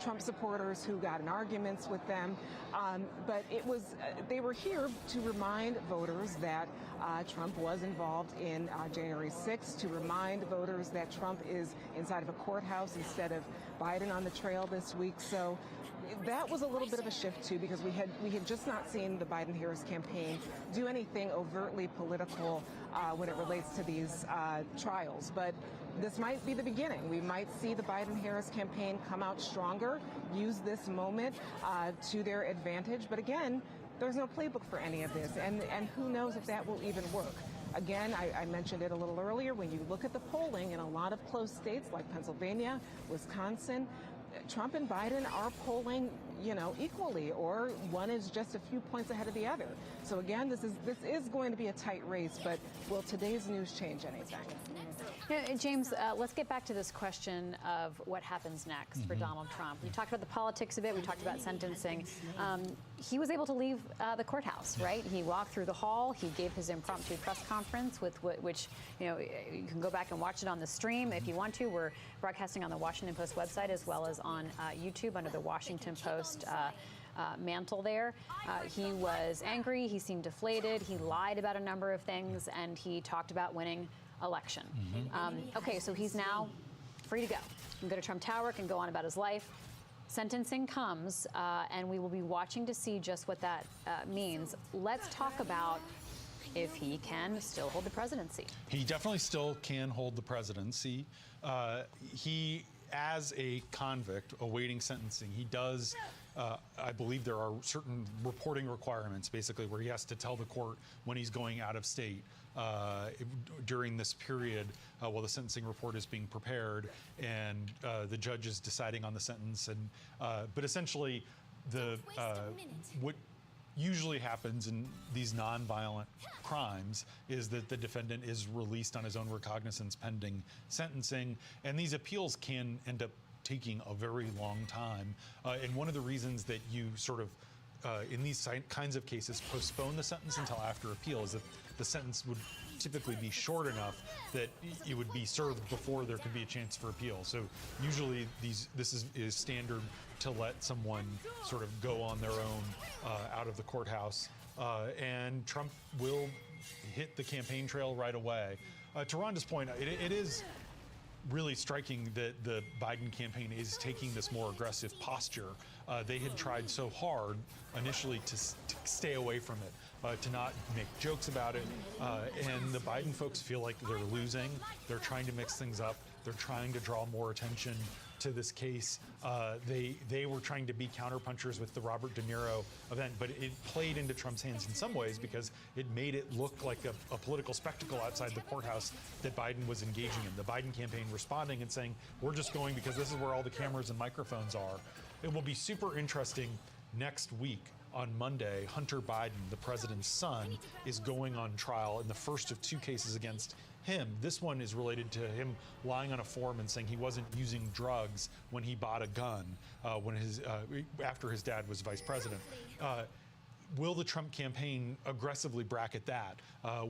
Trump supporters who got in arguments with them. But it was they were here to remind voters that Trump was involved in January 6th, to remind voters that Trump is inside of a courthouse instead of Biden on the trail this week. So that was a little bit of a shift too, because we had just not seen the Biden-Harris campaign do anything overtly political when it relates to these trials. But this might be the beginning. We might see the Biden-Harris campaign come out stronger, use this moment to their advantage. But again, there's no playbook for any of this, and who knows if that will even work. Again, I mentioned it a little earlier, when you look at the polling in a lot of close states like Pennsylvania, Wisconsin, Trump and Biden are polling, equally, or one is just a few points ahead of the other. So again, this is going to be a tight race, but will today's news change anything? James, let's get back to this question of what happens next for Donald Trump. We talked about the politics of it. We talked about sentencing. He was able to leave the courthouse, right? He walked through the hall. He gave his impromptu press conference, which you can go back and watch it on the stream if you want to. We're broadcasting on the Washington Post website as well as on YouTube under the Washington Post mantle there. He was angry. He seemed deflated. He lied about a number of things, and he talked about winning election. Okay, so he's now free to go. He can go to Trump Tower, can go on about his life. Sentencing comes, and we will be watching to see just what that means. Let's talk about if he can still hold the presidency. He definitely still can hold the presidency. He, as a convict awaiting sentencing, he does, I believe there are certain reporting requirements, basically, where he has to tell the court when he's going out of state during this period while the sentencing report is being prepared and the judge is deciding on the sentence. And but essentially, what usually happens in these nonviolent crimes is that the defendant is released on his own recognizance pending sentencing, and these appeals can end up taking a very long time. And one of the reasons that you sort of in these kinds of cases postpone the sentence until after appeal is that the sentence would typically be short enough that it would be served before there could be a chance for appeal. So usually this is standard to let someone sort of go on their own out of the courthouse, and Trump will hit the campaign trail right away. To Rhonda's point, it is really striking that the Biden campaign is taking this more aggressive posture. They had tried so hard initially to stay away from it, to not make jokes about it, and the Biden folks feel like they're losing. They're trying to mix things up. They're trying to draw more attention to this case. They were trying to be counterpunchers with the Robert De Niro event, but it played into Trump's hands in some ways because it made it look like a political spectacle outside the courthouse that Biden was engaging in. The Biden campaign responding and saying, we're just going because this is where all the cameras and microphones are. It will be super interesting next week. On Monday, Hunter Biden, the president's son, is going on trial in the first of two cases against him. This one is related to him lying on a form and saying he wasn't using drugs when he bought a gun after his dad was vice president. Will the Trump campaign aggressively bracket that?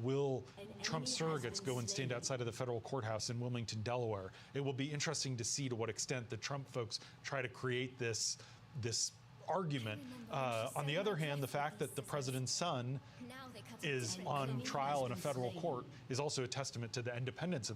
Will Trump surrogates go and stand outside of the federal courthouse in Wilmington, Delaware? It will be interesting to see to what extent the Trump folks try to create this argument. On the other hand, the fact that the president's son is on trial in a federal court is also a testament to the independence of